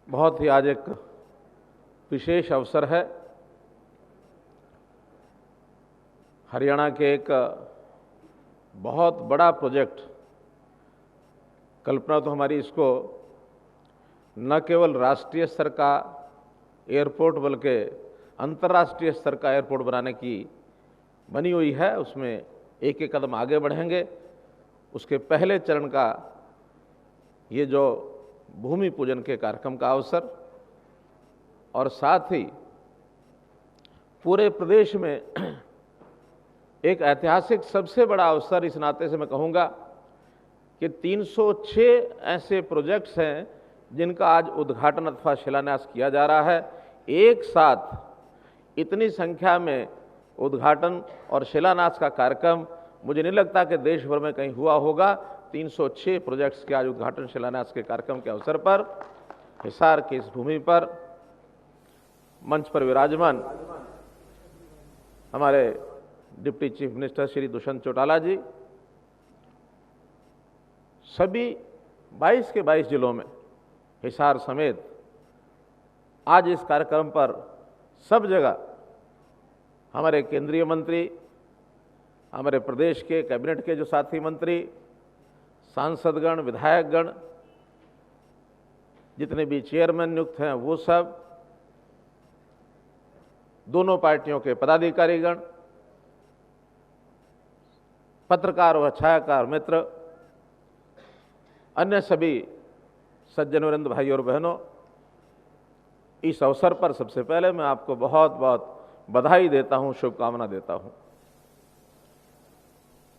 बहुत ही आज एक विशेष अवसर है। हरियाणा के एक बहुत बड़ा प्रोजेक्ट, कल्पना तो हमारी इसको न केवल राष्ट्रीय स्तर का एयरपोर्ट बल्कि अंतर्राष्ट्रीय स्तर का एयरपोर्ट बनाने की बनी हुई है। उसमें एक एक कदम आगे बढ़ेंगे। उसके पहले चरण का ये जो भूमि पूजन के कार्यक्रम का अवसर और साथ ही पूरे प्रदेश में एक ऐतिहासिक सबसे बड़ा अवसर इस नाते से मैं कहूँगा कि 306 ऐसे प्रोजेक्ट्स हैं जिनका आज उद्घाटन अथवा शिलान्यास किया जा रहा है। एक साथ इतनी संख्या में उद्घाटन और शिलान्यास का कार्यक्रम मुझे नहीं लगता कि देश भर में कहीं हुआ होगा। 306 प्रोजेक्ट्स के आज उद्घाटन शिलान्यास के कार्यक्रम के अवसर पर हिसार की इस भूमि पर मंच पर विराजमान हमारे deputy chief minister Shri Dushyant Chautala ji, सभी 22 के 22 जिलों में हिसार समेत आज इस कार्यक्रम पर सब जगह हमारे केंद्रीय मंत्री, हमारे प्रदेश के कैबिनेट के जो साथी मंत्री, सांसदगण, विधायकगण, जितने भी चेयरमैन नियुक्त हैं वो सब, दोनों पार्टियों के पदाधिकारीगण, पत्रकार व छायाकार मित्र, अन्य सभी सज्जन वृंद, भाई और बहनों, इस अवसर पर सबसे पहले मैं आपको बहुत बहुत बधाई देता हूं, शुभकामना देता हूं।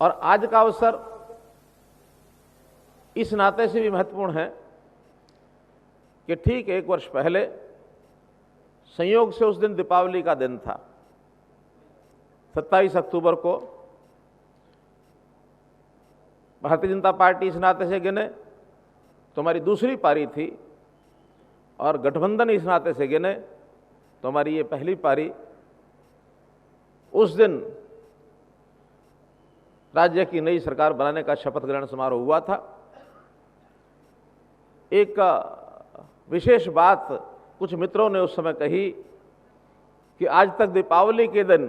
और आज का अवसर इस नाते से भी महत्वपूर्ण है कि ठीक 1 वर्ष पहले संयोग से उस दिन दीपावली का दिन था। 27 अक्टूबर को भारतीय जनता पार्टी इस नाते से गिने तो हमारी दूसरी पारी थी और गठबंधन इस नाते से गिने तो हमारी ये पहली पारी। उस दिन राज्य की नई सरकार बनाने का शपथ ग्रहण समारोह हुआ था। एक विशेश बात कुछ मित्रों ने उस समय कही कि आज तक दीपावली के दिन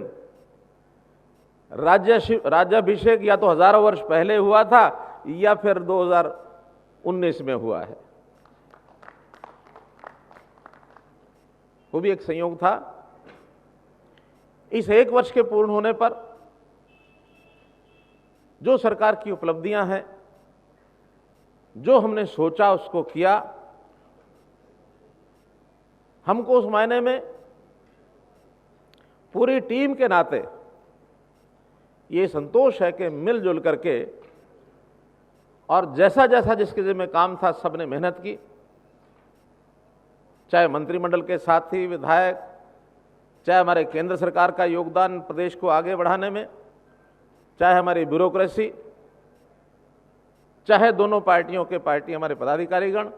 राज्याभिषेक या तो हजारों वर्ष पहले हुआ था या फिर 2019 में हुआ है। वो भी एक संयोग था। इस 1 वर्ष के पूर्ण होने पर जो सरकार की उपलब्धियां हैं, जो हमने सोचा उसको किया, हमको उस मायने में पूरी टीम के नाते ये संतोष है कि मिलजुल करके और जैसा जैसा जिसके जिम्मे काम था सबने मेहनत की, चाहे मंत्रिमंडल के साथी, विधायक, चाहे हमारे केंद्र सरकार का योगदान प्रदेश को आगे बढ़ाने में, चाहे हमारी ब्यूरोक्रेसी, चाहे दोनों पार्टियों के हमारे पदाधिकारीगण,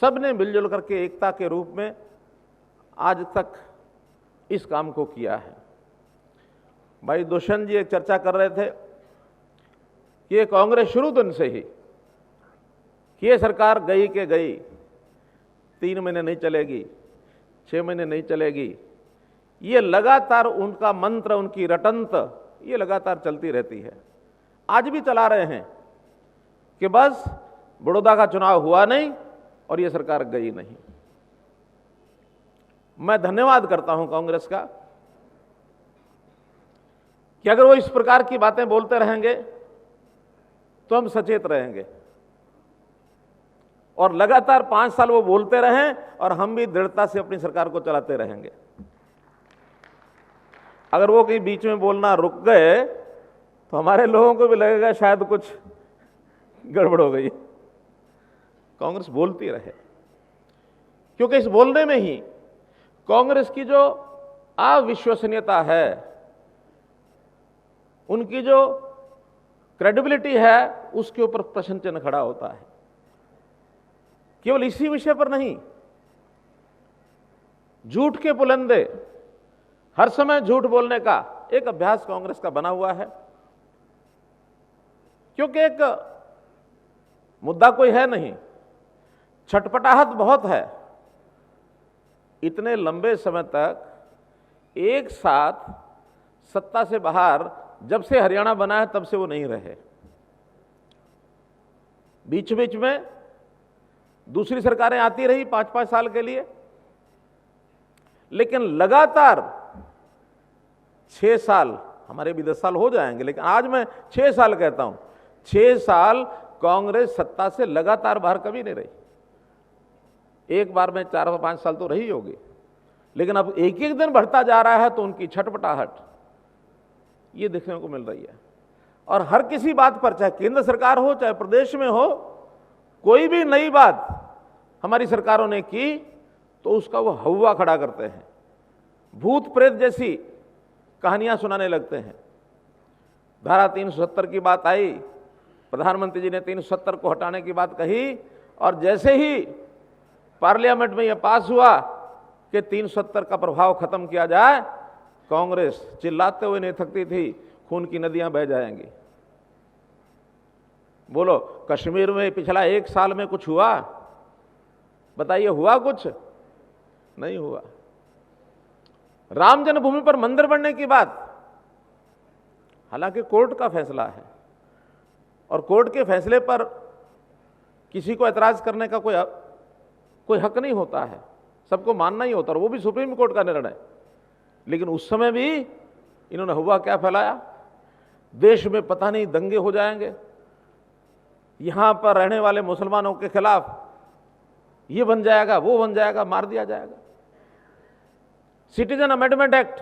सब ने मिलजुल करके एकता के रूप में आज तक इस काम को किया है। भाई दुष्यंत जी एक चर्चा कर रहे थे कि ये कांग्रेस शुरू दिन से ही कि ये सरकार गई के गई, 3 महीने नहीं चलेगी, 6 महीने नहीं चलेगी, ये लगातार उनका मंत्र, उनकी रटंत ये लगातार चलती रहती है। आज भी चला रहे हैं कि बस बड़ौदा का चुनाव हुआ नहीं और ये सरकार गई नहीं। मैं धन्यवाद करता हूं कांग्रेस का कि अगर वो इस प्रकार की बातें बोलते रहेंगे तो हम सचेत रहेंगे और लगातार 5 साल वो बोलते रहें और हम भी दृढ़ता से अपनी सरकार को चलाते रहेंगे। अगर वो कहीं बीच में बोलना रुक गए तो हमारे लोगों को भी लगेगा शायद कुछ गड़बड़ हो गई। कांग्रेस बोलती रहे, क्योंकि इस बोलने में ही कांग्रेस की जो अविश्वसनीयता है, उनकी जो क्रेडिबिलिटी है, उसके ऊपर प्रश्न चिन्ह खड़ा होता है। केवल इसी विषय पर नहीं, झूठ के पुलंदे, हर समय झूठ बोलने का एक अभ्यास कांग्रेस का बना हुआ है। क्योंकि एक मुद्दा कोई है नहीं, छटपटाहट बहुत है इतने लंबे समय तक एक साथ सत्ता से बाहर, जब से हरियाणा बना है तब से वो नहीं रहे। बीच बीच में दूसरी सरकारें आती रही 5-5 साल के लिए, लेकिन लगातार 6 साल, हमारे भी 10 साल हो जाएंगे, लेकिन आज मैं 6 साल कहता हूं, 6 साल कांग्रेस सत्ता से लगातार बाहर कभी नहीं रही। एक बार में 4-5 साल तो रही होगी, लेकिन अब एक एक दिन बढ़ता जा रहा है, तो उनकी छटपटाहट ये देखने को मिल रही है। और हर किसी बात पर, चाहे केंद्र सरकार हो चाहे प्रदेश में हो, कोई भी नई बात हमारी सरकारों ने की तो उसका वो हवा खड़ा करते हैं, भूत प्रेत जैसी कहानियां सुनाने लगते हैं। धारा 370 की बात आई, प्रधानमंत्री जी ने 370 को हटाने की बात कही, और जैसे ही पार्लियामेंट में यह पास हुआ कि 370 का प्रभाव खत्म किया जाए, कांग्रेस चिल्लाते हुए नहीं थकती थी, खून की नदियां बह जाएंगी। बोलो, कश्मीर में पिछला 1 साल में कुछ हुआ? बताइए, हुआ कुछ? नहीं हुआ। राम जन्मभूमि पर मंदिर बनने की बात, हालांकि कोर्ट का फैसला है, और कोर्ट के फैसले पर किसी को ऐतराज करने का कोई हक नहीं होता है, सबको मानना ही होता है, और वो भी सुप्रीम कोर्ट का निर्णय। लेकिन उस समय भी इन्होंने हुआ क्या फैलाया, देश में पता नहीं दंगे हो जाएंगे, यहां पर रहने वाले मुसलमानों के खिलाफ ये बन जाएगा, वो बन जाएगा, मार दिया जाएगा। सिटीजन अमेंडमेंट एक्ट,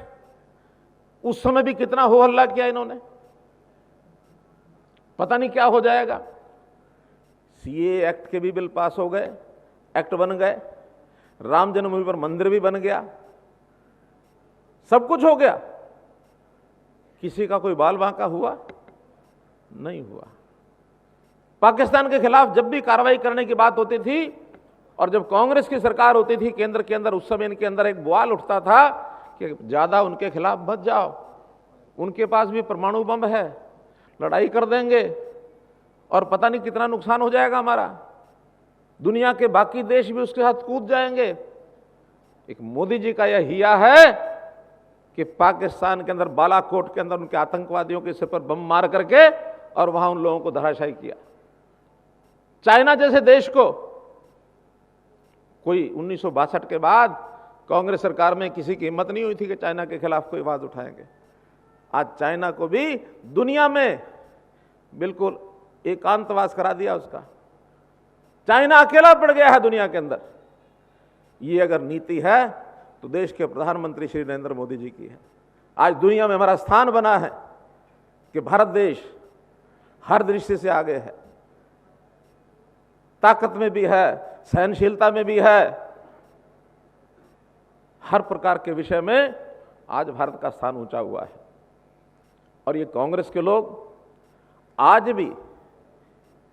उस समय भी कितना हो हल्ला किया इन्होंने, पता नहीं क्या हो जाएगा। सीए एक्ट के भी बिल पास हो गए, एक्ट बन गए, राम जन्मभूमि पर मंदिर भी बन गया, सब कुछ हो गया, किसी का कोई बाल बांका हुआ? नहीं हुआ। पाकिस्तान के खिलाफ जब भी कार्रवाई करने की बात होती थी, और जब कांग्रेस की सरकार होती थी केंद्र के अंदर, उस समय इनके अंदर एक बवाल उठता था कि ज्यादा उनके खिलाफ मत जाओ, उनके पास भी परमाणु बम है, लड़ाई कर देंगे और पता नहीं कितना नुकसान हो जाएगा हमारा, दुनिया के बाकी देश भी उसके साथ कूद जाएंगे। एक मोदी जी का यह हिया है कि पाकिस्तान के अंदर, बालाकोट के अंदर उनके आतंकवादियों के सिर पर बम मार करके और वहां उन लोगों को धराशायी किया। चाइना जैसे देश को कोई 1962 के बाद कांग्रेस सरकार में किसी की हिम्मत नहीं हुई थी कि चाइना के खिलाफ कोई आवाज उठाएंगे। आज चाइना को भी दुनिया में बिल्कुल एकांतवास करा दिया उसका, चाइना अकेला पड़ गया है दुनिया के अंदर। ये अगर नीति है तो देश के प्रधानमंत्री श्री नरेंद्र मोदी जी की है। आज दुनिया में हमारा स्थान बना है कि भारत देश हर दृष्टि से आगे है, ताकत में भी है, सहनशीलता में भी है, हर प्रकार के विषय में आज भारत का स्थान ऊंचा हुआ है। और ये कांग्रेस के लोग आज भी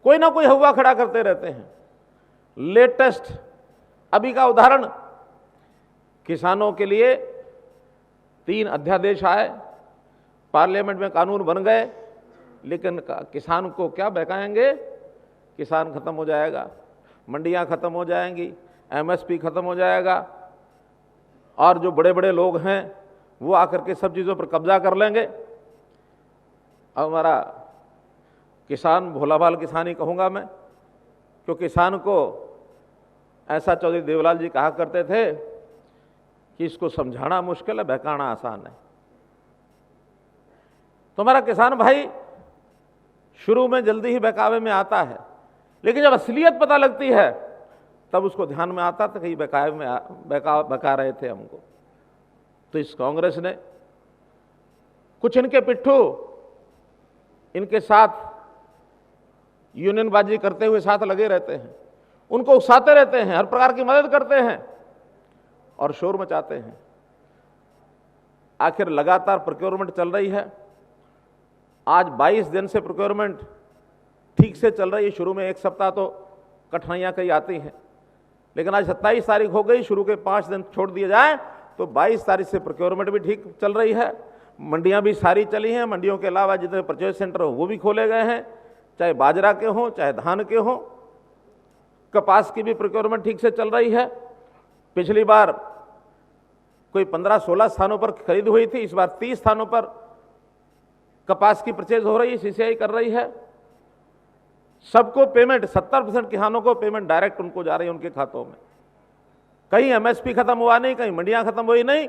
कोई ना कोई हवा खड़ा करते रहते हैं। लेटेस्ट अभी का उदाहरण, किसानों के लिए 3 अध्यादेश आए, पार्लियामेंट में कानून बन गए, लेकिन किसान को क्या बहकाएंगे? किसान खत्म हो जाएगा, मंडियां खत्म हो जाएंगी, एमएसपी खत्म हो जाएगा, और जो बड़े बड़े लोग हैं वो आकर के सब चीज़ों पर कब्जा कर लेंगे। अब हमारा किसान भोला भाल किसान ही कहूँगा मैं, क्योंकि किसान को ऐसा चौधरी देवलाल जी कहा करते थे कि इसको समझाना मुश्किल है, बहकाना आसान है। तो हमारा किसान भाई शुरू में जल्दी ही बहकावे में आता है, लेकिन जब असलियत पता लगती है तब उसको ध्यान में आता था कि बहकावे में बहका रहे थे हमको। तो इस कांग्रेस ने कुछ इनके पिट्ठू इनके साथ यूनियनबाजी करते हुए साथ लगे रहते हैं, उनको उकसाते रहते हैं, हर प्रकार की मदद करते हैं और शोर मचाते हैं। आखिर लगातार प्रोक्योरमेंट चल रही है। आज 22 दिन से प्रोक्योरमेंट ठीक से चल रही है। शुरू में 1 सप्ताह तो कठिनाइयां कई आती हैं, लेकिन आज 27 तारीख हो गई, शुरू के 5 दिन छोड़ दिए जाए तो 22 तारीख से प्रोक्योरमेंट भी ठीक चल रही है। मंडियां भी सारी चली हैं, मंडियों के अलावा जितने परचेज सेंटर हो वो भी खोले गए हैं, चाहे बाजरा के हों चाहे धान के हों। कपास की भी प्रोक्योरमेंट ठीक से चल रही है। पिछली बार कोई 15-16 स्थानों पर खरीद हुई थी, इस बार 30 स्थानों पर कपास की परचेज हो रही है, सीसीआई कर रही है। सबको पेमेंट 70% किसानों को पेमेंट डायरेक्ट उनको जा रही है उनके खातों में। कहीं एमएसपी खत्म हुआ नहीं, कहीं मंडियां खत्म हुई नहीं,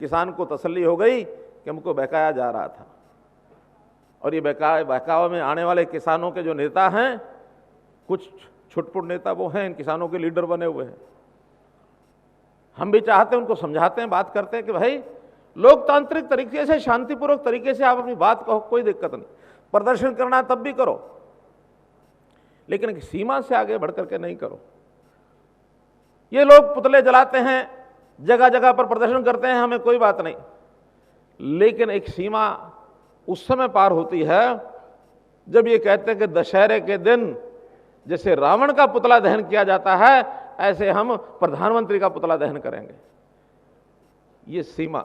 किसान को तसल्ली हो गई कि हमको बहकाया जा रहा था। और ये बहकावे में आने वाले किसानों के जो नेता हैं, कुछ छुटपुट नेता वो हैं, इन किसानों के लीडर बने हुए हैं। हम भी चाहते हैं, उनको समझाते हैं, बात करते हैं कि भाई लोकतांत्रिक तरीके से, शांतिपूर्वक तरीके से आप अपनी बात कहो, कोई दिक्कत नहीं। प्रदर्शन करना तब भी करो, लेकिन एक सीमा से आगे बढ़ करके नहीं करो। ये लोग पुतले जलाते हैं, जगह जगह पर प्रदर्शन करते हैं, हमें कोई बात नहीं, लेकिन एक सीमा उस समय पार होती है जब ये कहते हैं कि दशहरे के दिन जैसे रावण का पुतला दहन किया जाता है, ऐसे हम प्रधानमंत्री का पुतला दहन करेंगे। ये सीमा,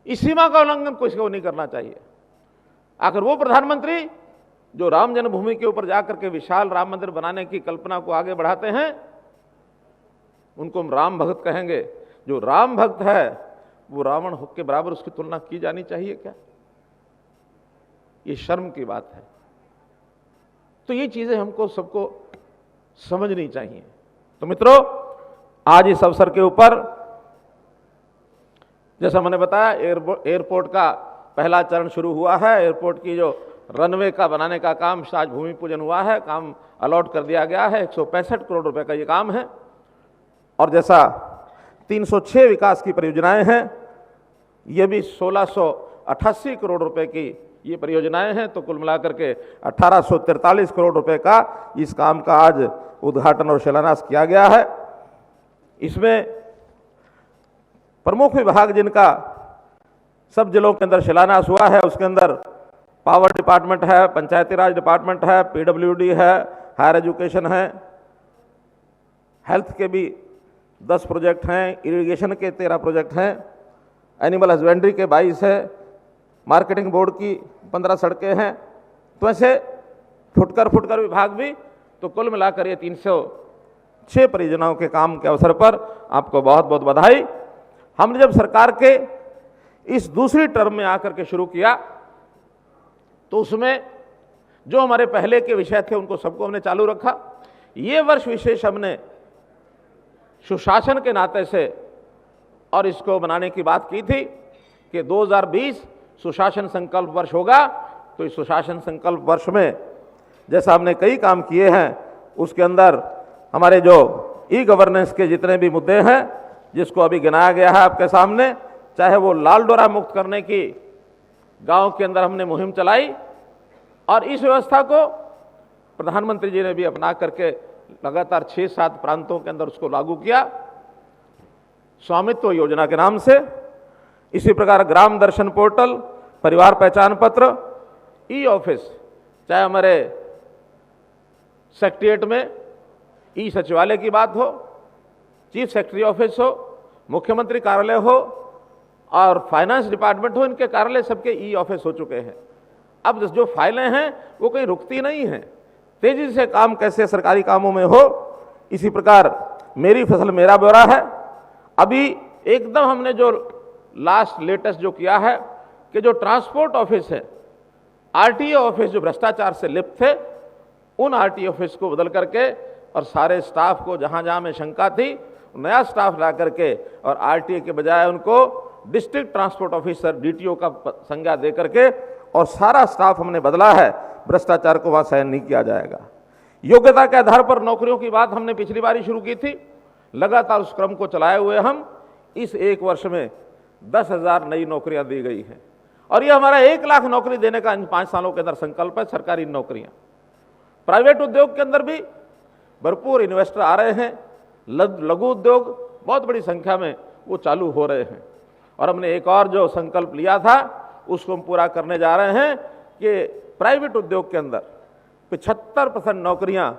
इस सीमा का उल्लंघन किसी को नहीं करना चाहिए। आखिर वो प्रधानमंत्री जो राम जन्मभूमि के ऊपर जाकर के विशाल राम मंदिर बनाने की कल्पना को आगे बढ़ाते हैं, उनको हम राम भक्त कहेंगे। जो राम भक्त है वो रावण के बराबर उसकी तुलना की जानी चाहिए क्या? ये शर्म की बात है। तो ये चीजें हमको सबको समझनी चाहिए। तो मित्रों, आज इस अवसर के ऊपर जैसा मैंने बताया, एयरपोर्ट का पहला चरण शुरू हुआ है। एयरपोर्ट की जो रनवे का बनाने का काम, आज भूमि पूजन हुआ है, काम अलॉट कर दिया गया है। 165 करोड़ रुपए का ये काम है। और जैसा 306 विकास की परियोजनाएं हैं, ये भी 1688 करोड़ रुपए की ये परियोजनाएं हैं। तो कुल मिलाकर के 1843 करोड़ रुपए का इस काम का आज उद्घाटन और शिलान्यास किया गया है। इसमें प्रमुख विभाग जिनका सब जिलों के अंदर शिलान्यास हुआ है, उसके अंदर पावर डिपार्टमेंट है, पंचायती राज डिपार्टमेंट है, पीडब्ल्यूडी है, हायर एजुकेशन है, हेल्थ के भी 10 प्रोजेक्ट हैं, इरिगेशन के 13 प्रोजेक्ट हैं, एनिमल हस्बेंड्री के 22 है, मार्केटिंग बोर्ड की 15 सड़कें हैं। तो ऐसे फुटकर विभाग भी, तो कुल मिलाकर ये 306 परियोजनाओं के काम के अवसर पर आपको बहुत बहुत बधाई। हमने जब सरकार के इस दूसरी टर्म में आकर के शुरू किया, तो उसमें जो हमारे पहले के विषय थे उनको सबको हमने चालू रखा। ये वर्ष विशेष हमने सुशासन के नाते से और इसको बनाने की बात की थी कि 2020 सुशासन संकल्प वर्ष होगा। तो इस सुशासन संकल्प वर्ष में जैसा हमने कई काम किए हैं, उसके अंदर हमारे जो ई गवर्नेंस के जितने भी मुद्दे हैं, जिसको अभी गिनाया गया है आपके सामने, चाहे वो लाल डोरा मुक्त करने की गांव के अंदर हमने मुहिम चलाई, और इस व्यवस्था को प्रधानमंत्री जी ने भी अपना करके लगातार 6-7 प्रांतों के अंदर उसको लागू किया, स्वामित्व योजना के नाम से। इसी प्रकार ग्राम दर्शन पोर्टल, परिवार पहचान पत्र, ई ऑफिस, चाहे हमारे सेक्रेटेरिएट में ई सचिवालय की बात हो, चीफ सेक्रेटरी ऑफिस हो, मुख्यमंत्री कार्यालय हो और फाइनेंस डिपार्टमेंट हो, इनके कार्यालय सबके ई ऑफिस हो चुके हैं। अब जो फाइलें हैं वो कहीं रुकती नहीं हैं, तेजी से काम कैसे सरकारी कामों में हो। इसी प्रकार मेरी फसल मेरा ब्यौरा है। अभी एकदम हमने जो लास्ट लेटेस्ट जो किया है कि जो ट्रांसपोर्ट ऑफिस है, आरटीओ ऑफिस जो भ्रष्टाचार से लिप्त थे, उन आरटीओ ऑफिस को बदल करके और सारे स्टाफ को जहां जहां में शंका थी, नया स्टाफ ला करके और आरटीओ के बजाय उनको डिस्ट्रिक्ट ट्रांसपोर्ट ऑफिसर डीटीओ का संज्ञा दे करके और सारा स्टाफ हमने बदला है। भ्रष्टाचार को वहां सहन नहीं किया जाएगा। योग्यता के आधार पर नौकरियों की बात हमने पिछली बार ही शुरू की थी, लगातार उस क्रम को चलाए हुए हम इस एक वर्ष में 10,000 नई नौकरियां दी गई हैं। और ये हमारा 1 लाख नौकरी देने का इन 5 सालों के अंदर संकल्प है। सरकारी नौकरियां, प्राइवेट उद्योग के अंदर भी भरपूर इन्वेस्टर आ रहे हैं, लघु उद्योग बहुत बड़ी संख्या में वो चालू हो रहे हैं। और हमने एक और जो संकल्प लिया था उसको हम पूरा करने जा रहे हैं कि प्राइवेट उद्योग के अंदर 75% नौकरियां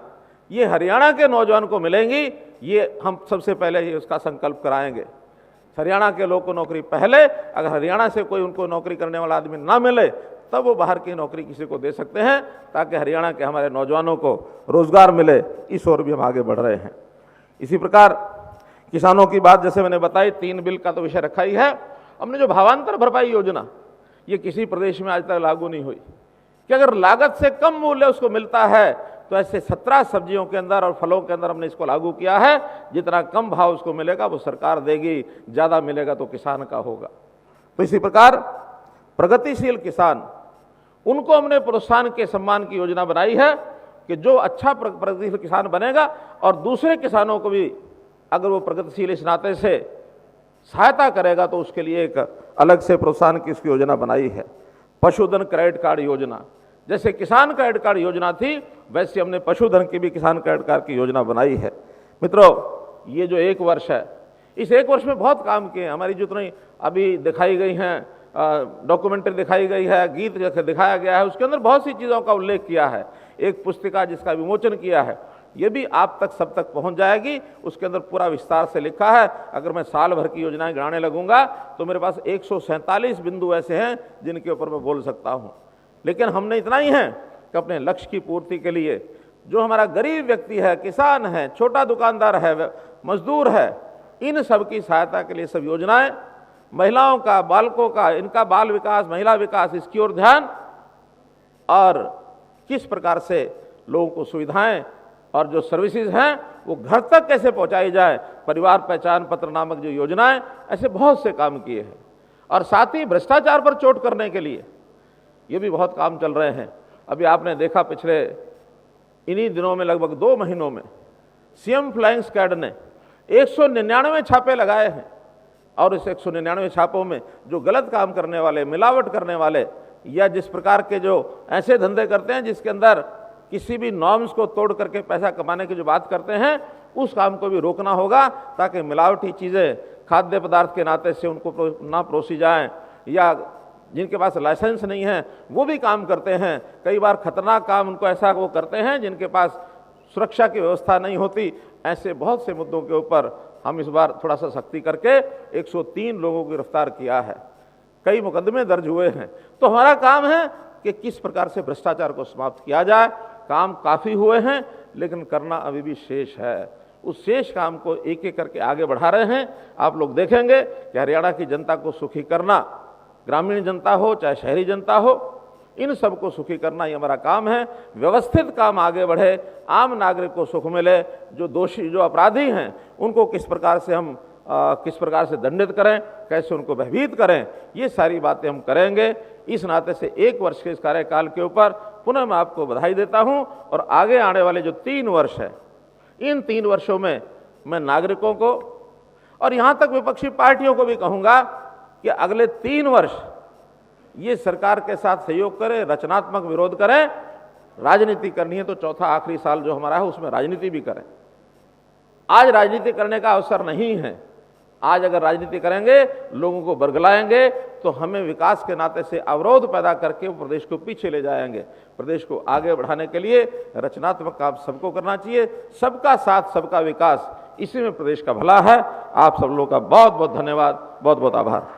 ये हरियाणा के नौजवान को मिलेंगी। ये हम सबसे पहले ही उसका संकल्प कराएंगे। हरियाणा के लोग को नौकरी पहले, अगर हरियाणा से कोई उनको नौकरी करने वाला आदमी ना मिले तब वो बाहर की नौकरी किसी को दे सकते हैं, ताकि हरियाणा के हमारे नौजवानों को रोजगार मिले। इस ओर भी हम आगे बढ़ रहे हैं। इसी प्रकार किसानों की बात जैसे मैंने बताई, 3 बिल का तो विषय रखा ही है। हमने जो भावांतर भरपाई योजना, ये किसी प्रदेश में आज तक लागू नहीं हुई कि अगर लागत से कम मूल्य उसको मिलता है तो ऐसे 17 सब्जियों के अंदर और फलों के अंदर हमने इसको लागू किया है। जितना कम भाव उसको मिलेगा वो सरकार देगी, ज़्यादा मिलेगा तो किसान का होगा। तो इसी प्रकार प्रगतिशील किसान, उनको हमने प्रोत्साहन के सम्मान की योजना बनाई है कि जो अच्छा प्रगतिशील किसान बनेगा और दूसरे किसानों को भी अगर वो प्रगतिशील इस नाते से सहायता करेगा तो उसके लिए एक अलग से प्रोत्साहन की इसकी योजना बनाई है। पशुधन क्रेडिट कार्ड योजना, जैसे किसान क्रेडिट कार्ड योजना थी वैसे हमने पशुधन की भी किसान क्रेडिट कार्ड की योजना बनाई है। मित्रों, ये जो 1 वर्ष है, इस 1 वर्ष में बहुत काम किए हैं। हमारी जितनी अभी दिखाई गई हैं, डॉक्यूमेंट्री दिखाई गई है, गीत दिखाया गया है, उसके अंदर बहुत सी चीज़ों का उल्लेख किया है। एक पुस्तिका जिसका विमोचन किया है, ये भी आप तक सब तक पहुंच जाएगी। उसके अंदर पूरा विस्तार से लिखा है। अगर मैं साल भर की योजनाएं गिनाने लगूंगा तो मेरे पास 147 बिंदु ऐसे हैं जिनके ऊपर मैं बोल सकता हूं। लेकिन हमने इतना ही है कि अपने लक्ष्य की पूर्ति के लिए जो हमारा गरीब व्यक्ति है, किसान है, छोटा दुकानदार है, मजदूर है, इन सब की सहायता के लिए सब योजनाएं, महिलाओं का, बालकों का, इनका बाल विकास, महिला विकास, इसकी ओर ध्यान, और किस प्रकार से लोगों को सुविधाएं और जो सर्विसेज हैं वो घर तक कैसे पहुंचाई जाए, परिवार पहचान पत्र नामक जो योजनाएं, ऐसे बहुत से काम किए हैं। और साथ ही भ्रष्टाचार पर चोट करने के लिए ये भी बहुत काम चल रहे हैं। अभी आपने देखा पिछले इन्हीं दिनों में लगभग 2 महीनों में सीएम फ्लाइंग स्क्वाड ने 199 छापे लगाए हैं। और इस 199 छापों में जो गलत काम करने वाले, मिलावट करने वाले, या जिस प्रकार के जो ऐसे धंधे करते हैं जिसके अंदर किसी भी नॉर्म्स को तोड़ करके पैसा कमाने की जो बात करते हैं, उस काम को भी रोकना होगा ताकि मिलावटी चीज़ें खाद्य पदार्थ के नाते से उनको ना परोसी जाएं, या जिनके पास लाइसेंस नहीं है वो भी काम करते हैं। कई बार खतरनाक काम उनको ऐसा वो करते हैं जिनके पास सुरक्षा की व्यवस्था नहीं होती। ऐसे बहुत से मुद्दों के ऊपर हम इस बार थोड़ा सा सख्ती करके 103 लोगों को गिरफ्तार किया है, कई मुकदमे दर्ज हुए हैं। तो हमारा काम है कि किस प्रकार से भ्रष्टाचार को समाप्त किया जाए। काम काफ़ी हुए हैं लेकिन करना अभी भी शेष है। उस शेष काम को एक एक करके आगे बढ़ा रहे हैं। आप लोग देखेंगे कि हरियाणा की जनता को सुखी करना, ग्रामीण जनता हो चाहे शहरी जनता हो, इन सबको सुखी करना ये हमारा काम है। व्यवस्थित काम आगे बढ़े, आम नागरिक को सुख मिले, जो दोषी, जो अपराधी हैं उनको किस प्रकार से हम किस प्रकार से दंडित करें, कैसे उनको भयभीत करें, ये सारी बातें हम करेंगे। इस नाते से 1 वर्ष के इस कार्यकाल के ऊपर पुनः मैं आपको बधाई देता हूं। और आगे आने वाले जो 3 वर्ष है, इन 3 वर्षों में मैं नागरिकों को और यहां तक विपक्षी पार्टियों को भी कहूंगा कि अगले 3 वर्ष ये सरकार के साथ सहयोग करें, रचनात्मक विरोध करें। राजनीति करनी है तो चौथा आखिरी साल जो हमारा है उसमें राजनीति भी करें। आज राजनीति करने का अवसर नहीं है। आज अगर राजनीति करेंगे, लोगों को बरगलाएंगे, तो हमें विकास के नाते से अवरोध पैदा करके वो प्रदेश को पीछे ले जाएंगे। प्रदेश को आगे बढ़ाने के लिए रचनात्मक काम सबको करना चाहिए। सबका साथ, सबका विकास, इसी में प्रदेश का भला है। आप सब लोगों का बहुत बहुत धन्यवाद, बहुत बहुत आभार।